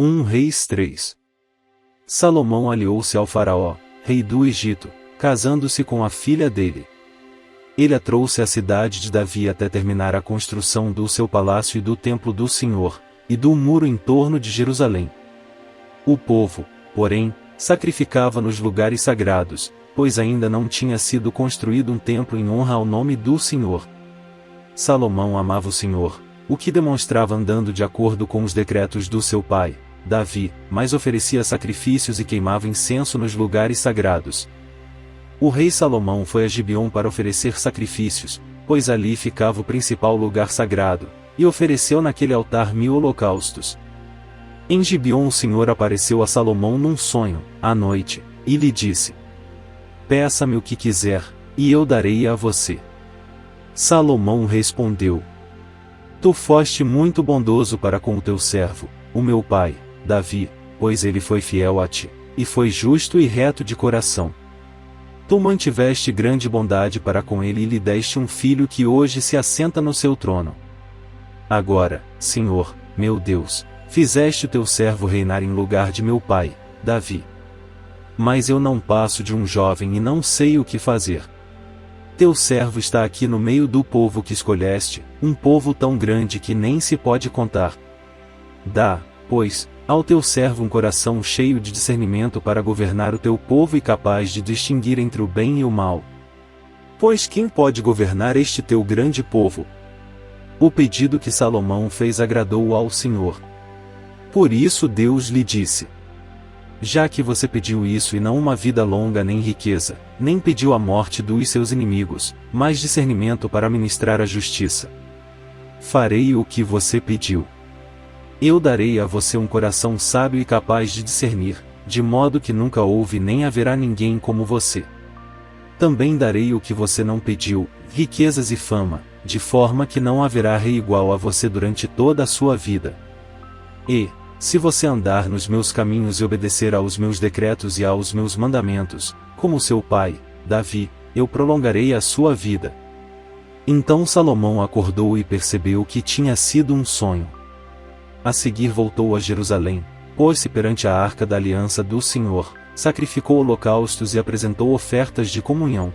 1 Reis 3. Salomão aliou-se ao faraó, rei do Egito, casando-se com a filha dele. Ele a trouxe à cidade de Davi até terminar a construção do seu palácio e do templo do Senhor, e do muro em torno de Jerusalém. O povo, porém, sacrificava nos lugares sagrados, pois ainda não tinha sido construído um templo em honra ao nome do Senhor. Salomão amava o Senhor, o que demonstrava andando de acordo com os decretos do seu pai, Davi, mas oferecia sacrifícios e queimava incenso nos lugares sagrados. O rei Salomão foi a Gibeon para oferecer sacrifícios, pois ali ficava o principal lugar sagrado, e ofereceu naquele altar 1000 holocaustos. Em Gibeon o Senhor apareceu a Salomão num sonho, à noite, e lhe disse: Peça-me o que quiser, e eu darei a você. Salomão respondeu: Tu foste muito bondoso para com o teu servo, o meu pai, Davi, pois ele foi fiel a ti, e foi justo e reto de coração. Tu mantiveste grande bondade para com ele e lhe deste um filho que hoje se assenta no seu trono. Agora, Senhor, meu Deus, fizeste o teu servo reinar em lugar de meu pai, Davi. Mas eu não passo de um jovem e não sei o que fazer. Teu servo está aqui no meio do povo que escolheste, um povo tão grande que nem se pode contar. Dá, pois, ao teu servo um coração cheio de discernimento para governar o teu povo e capaz de distinguir entre o bem e o mal. Pois quem pode governar este teu grande povo? O pedido que Salomão fez agradou ao Senhor. Por isso Deus lhe disse: Já que você pediu isso e não uma vida longa nem riqueza, nem pediu a morte dos seus inimigos, mas discernimento para ministrar a justiça. Farei o que você pediu. Eu darei a você um coração sábio e capaz de discernir, de modo que nunca houve nem haverá ninguém como você. Também darei o que você não pediu, riquezas e fama, de forma que não haverá rei igual a você durante toda a sua vida. E, se você andar nos meus caminhos e obedecer aos meus decretos e aos meus mandamentos, como seu pai, Davi, eu prolongarei a sua vida. Então Salomão acordou e percebeu que tinha sido um sonho. A seguir voltou a Jerusalém, pôs-se perante a arca da aliança do Senhor, sacrificou holocaustos e apresentou ofertas de comunhão.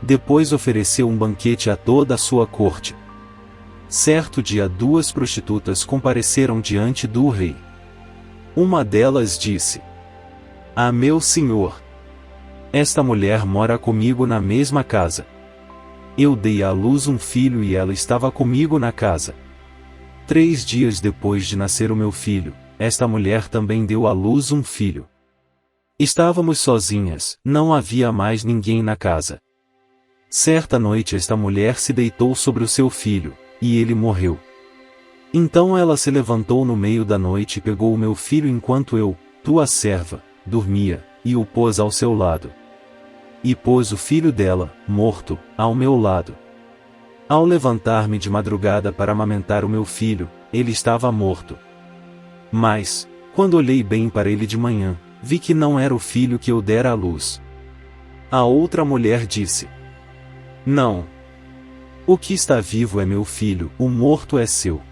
Depois ofereceu um banquete a toda a sua corte. Certo dia 2 prostitutas compareceram diante do rei. Uma delas disse: Ah, meu senhor! Esta mulher mora comigo na mesma casa. Eu dei à luz um filho e ela estava comigo na casa. 3 dias depois de nascer o meu filho, esta mulher também deu à luz um filho. Estávamos sozinhas, não havia mais ninguém na casa. Certa noite esta mulher se deitou sobre o seu filho, e ele morreu. Então ela se levantou no meio da noite e pegou o meu filho enquanto eu, tua serva, dormia, e o pôs ao seu lado. E pôs o filho dela, morto, ao meu lado. Ao levantar-me de madrugada para amamentar o meu filho, ele estava morto. Mas, quando olhei bem para ele de manhã, vi que não era o filho que eu dera à luz. A outra mulher disse: Não. O que está vivo é meu filho, o morto é seu.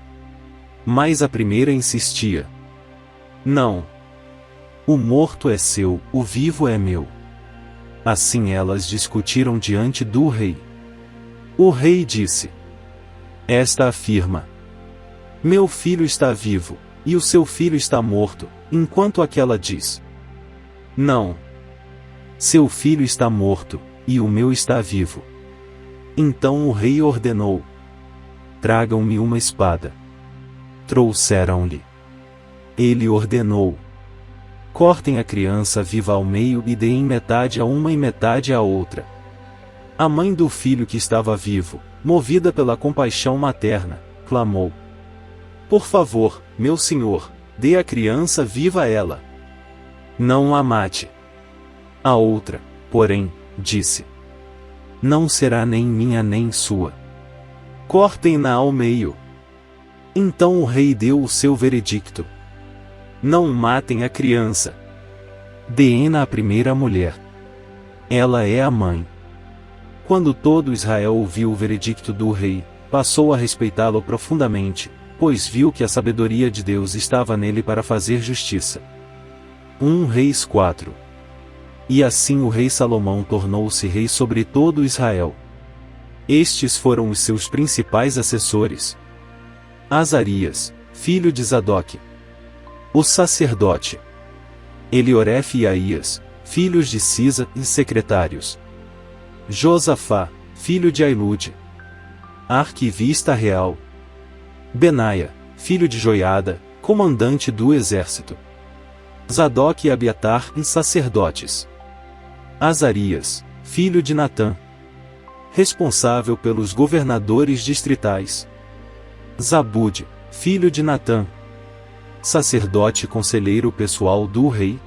Mas a primeira insistia: Não. O morto é seu, o vivo é meu. Assim elas discutiram diante do rei. O rei disse: Esta afirma: Meu filho está vivo, e o seu filho está morto, enquanto aquela diz: Não. Seu filho está morto, e o meu está vivo. Então o rei ordenou: Tragam-me uma espada. Trouxeram-lhe. Ele ordenou: Cortem a criança viva ao meio e deem metade a uma e metade à outra. A mãe do filho que estava vivo, movida pela compaixão materna, clamou: Por favor, meu senhor, dê a criança viva a ela. Não a mate. A outra, porém, disse: Não será nem minha nem sua. Cortem-na ao meio. Então o rei deu o seu veredicto: Não matem a criança. Deem-na à primeira mulher. Ela é a mãe. Quando todo Israel ouviu o veredicto do rei, passou a respeitá-lo profundamente, pois viu que a sabedoria de Deus estava nele para fazer justiça. 1 Reis 4. E assim o rei Salomão tornou-se rei sobre todo Israel. Estes foram os seus principais assessores: Azarias, filho de Zadoque, o sacerdote; Elioref e Aías, filhos de Cisa, e secretários; Josafá, filho de Ailude, arquivista real; Benaia, filho de Joiada, comandante do exército; Zadoque e Abiatar, sacerdotes; Azarias, filho de Natã, responsável pelos governadores distritais; Zabude, filho de Natã, sacerdote e conselheiro pessoal do rei;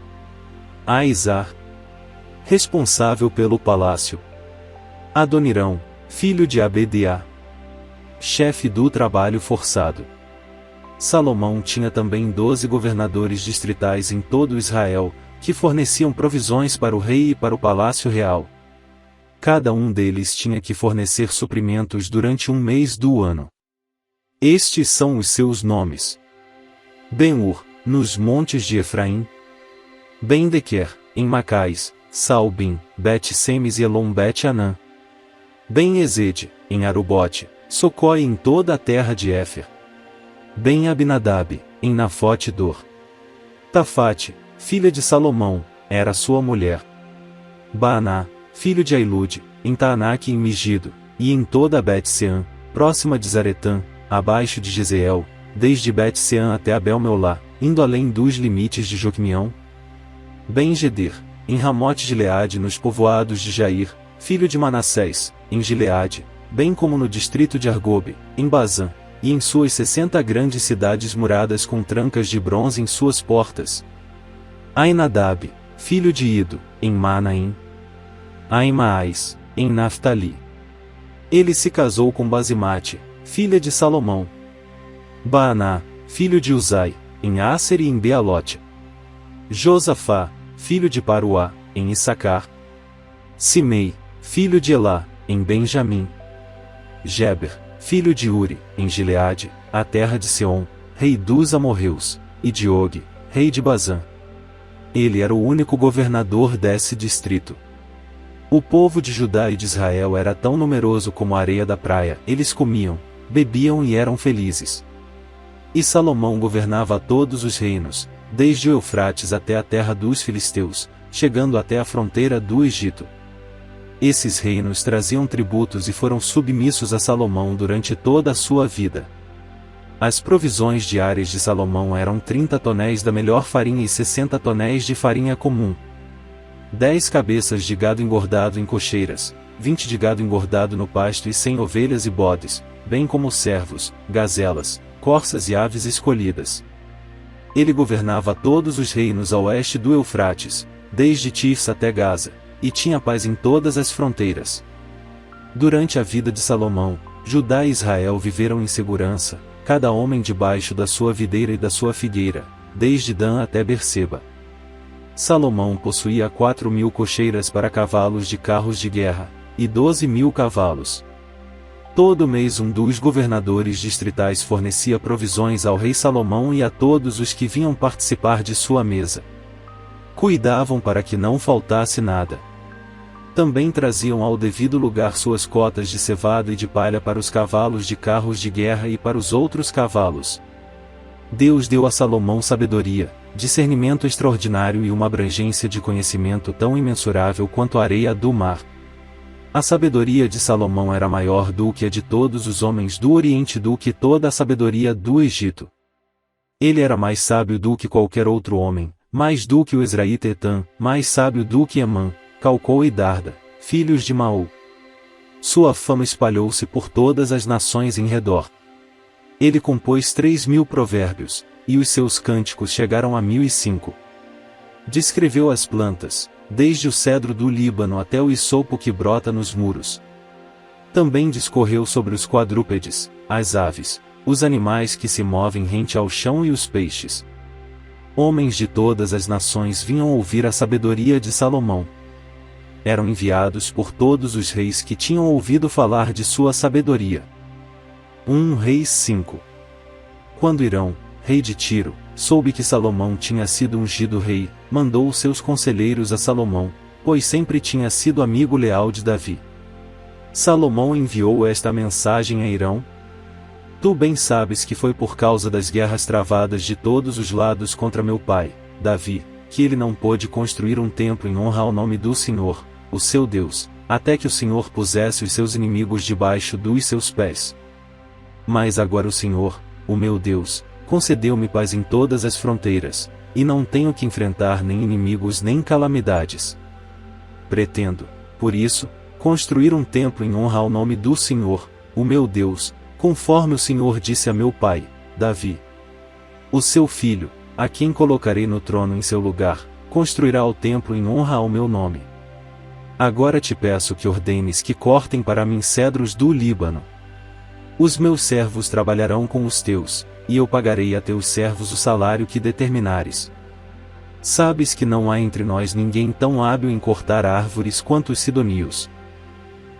Aizar, responsável pelo palácio; Adonirão, filho de Abedeá, chefe do trabalho forçado. Salomão tinha também 12 governadores distritais em todo Israel, que forneciam provisões para o rei e para o palácio real. Cada um deles tinha que fornecer suprimentos durante um mês do ano. Estes são os seus nomes: Ben-Ur, nos montes de Efraim; Ben-Dequer, em Macais; Saalbim, Bet-Semes e Elon-Bet-Anã; Ben-Ezede, em Arubote; Socói em toda a terra de Éfer; Ben-Abinadab, em Nafote-Dor. Tafate, filha de Salomão, era sua mulher; Baaná, filho de Ailude, em Taanaque e em Migido, e em toda a Bet-Seã, próxima de Zaretã, abaixo de Jezeel, desde Bet-Seã até Abel-Meolá, indo além dos limites de Joquimião; Ben-Geder, em Ramote de Gileade nos povoados de Jair, filho de Manassés, em Gileade, bem como no distrito de Argobe, em Bazã, e em suas 60 grandes cidades muradas com trancas de bronze em suas portas; Ainadab, filho de Ido, em Manaim; Aimaás, em Naftali. Ele se casou com Basimate, filha de Salomão; Baaná, filho de Uzai, em Asser e em Bealote; Josafá, filho de Paruá, em Issacar; Simei, filho de Elá, em Benjamim; Geber, filho de Uri, em Gileade, a terra de Seom, rei dos amorreus, e de Og, rei de Bazã. Ele era o único governador desse distrito. O povo de Judá e de Israel era tão numeroso como a areia da praia, eles comiam, bebiam e eram felizes. E Salomão governava todos os reinos, desde o Eufrates até a terra dos filisteus, chegando até a fronteira do Egito. Esses reinos traziam tributos e foram submissos a Salomão durante toda a sua vida. As provisões diárias de Salomão eram 30 tonéis da melhor farinha e 60 tonéis de farinha comum, 10 cabeças de gado engordado em cocheiras, 20 de gado engordado no pasto e 100 ovelhas e bodes, bem como servos, gazelas, corças e aves escolhidas. Ele governava todos os reinos a oeste do Eufrates, desde Tifsa até Gaza, e tinha paz em todas as fronteiras. Durante a vida de Salomão, Judá e Israel viveram em segurança, cada homem debaixo da sua videira e da sua figueira, desde Dan até Berseba. Salomão possuía 4.000 cocheiras para cavalos de carros de guerra, e 12.000 cavalos. Todo mês um dos governadores distritais fornecia provisões ao rei Salomão e a todos os que vinham participar de sua mesa. Cuidavam para que não faltasse nada. Também traziam ao devido lugar suas cotas de cevada e de palha para os cavalos de carros de guerra e para os outros cavalos. Deus deu a Salomão sabedoria, discernimento extraordinário e uma abrangência de conhecimento tão imensurável quanto a areia do mar. A sabedoria de Salomão era maior do que a de todos os homens do Oriente, do que toda a sabedoria do Egito. Ele era mais sábio do que qualquer outro homem, mais do que o Ezraíta Etã, mais sábio do que Emã, Calcol e Darda, filhos de Maú. Sua fama espalhou-se por todas as nações em redor. Ele compôs 3.000 provérbios, e os seus cânticos chegaram a 1.005. Descreveu as plantas, desde o cedro do Líbano até o isopo que brota nos muros. Também discorreu sobre os quadrúpedes, as aves, os animais que se movem rente ao chão e os peixes. Homens de todas as nações vinham ouvir a sabedoria de Salomão. Eram enviados por todos os reis que tinham ouvido falar de sua sabedoria. 1 Reis 5. Quando Hirão, rei de Tiro, soube que Salomão tinha sido ungido rei, mandou os seus conselheiros a Salomão, pois sempre tinha sido amigo leal de Davi. Salomão enviou esta mensagem a Hirão: Tu bem sabes que foi por causa das guerras travadas de todos os lados contra meu pai, Davi, que ele não pôde construir um templo em honra ao nome do Senhor, o seu Deus, até que o Senhor pusesse os seus inimigos debaixo dos seus pés. Mas agora o Senhor, o meu Deus, concedeu-me paz em todas as fronteiras, e não tenho que enfrentar nem inimigos nem calamidades. Pretendo, por isso, construir um templo em honra ao nome do Senhor, o meu Deus, conforme o Senhor disse a meu pai, Davi. O seu filho, a quem colocarei no trono em seu lugar, construirá o templo em honra ao meu nome. Agora te peço que ordenes que cortem para mim cedros do Líbano. Os meus servos trabalharão com os teus, e eu pagarei a teus servos o salário que determinares. Sabes que não há entre nós ninguém tão hábil em cortar árvores quanto os sidonios.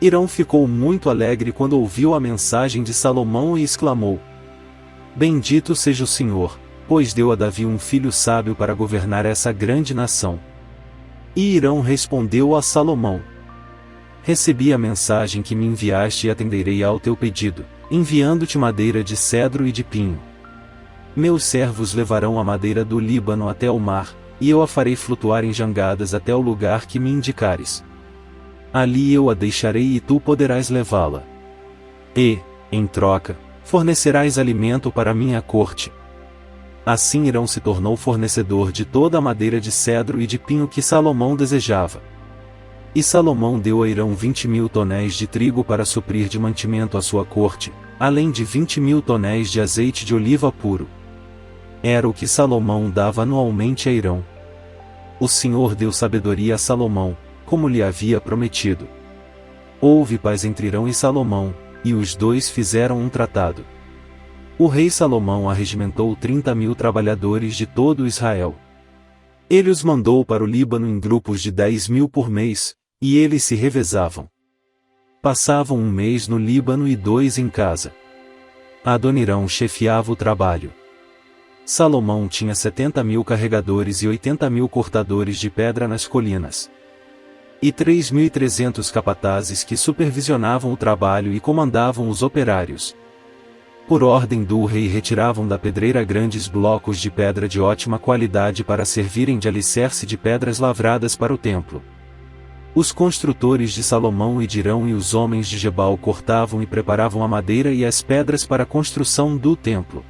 Hirão ficou muito alegre quando ouviu a mensagem de Salomão e exclamou: Bendito seja o Senhor, pois deu a Davi um filho sábio para governar essa grande nação. E Hirão respondeu a Salomão: Recebi a mensagem que me enviaste e atenderei ao teu pedido, enviando-te madeira de cedro e de pinho. Meus servos levarão a madeira do Líbano até o mar, e eu a farei flutuar em jangadas até o lugar que me indicares. Ali eu a deixarei e tu poderás levá-la. E, em troca, fornecerás alimento para minha corte. Assim Hirão se tornou fornecedor de toda a madeira de cedro e de pinho que Salomão desejava. E Salomão deu a Hirão 20.000 tonéis de trigo para suprir de mantimento a sua corte, além de 20.000 tonéis de azeite de oliva puro. Era o que Salomão dava anualmente a Hirão. O Senhor deu sabedoria a Salomão, como lhe havia prometido. Houve paz entre Hirão e Salomão, e os dois fizeram um tratado. O rei Salomão arregimentou 30.000 trabalhadores de todo Israel. Ele os mandou para o Líbano em grupos de 10.000 por mês, e eles se revezavam. Passavam um mês no Líbano e 2 em casa. Adonirão chefiava o trabalho. Salomão tinha 70.000 carregadores e 80.000 cortadores de pedra nas colinas. E 3.300 capatazes que supervisionavam o trabalho e comandavam os operários. Por ordem do rei retiravam da pedreira grandes blocos de pedra de ótima qualidade para servirem de alicerce de pedras lavradas para o templo. Os construtores de Salomão e de Hirão e os homens de Gebal cortavam e preparavam a madeira e as pedras para a construção do templo.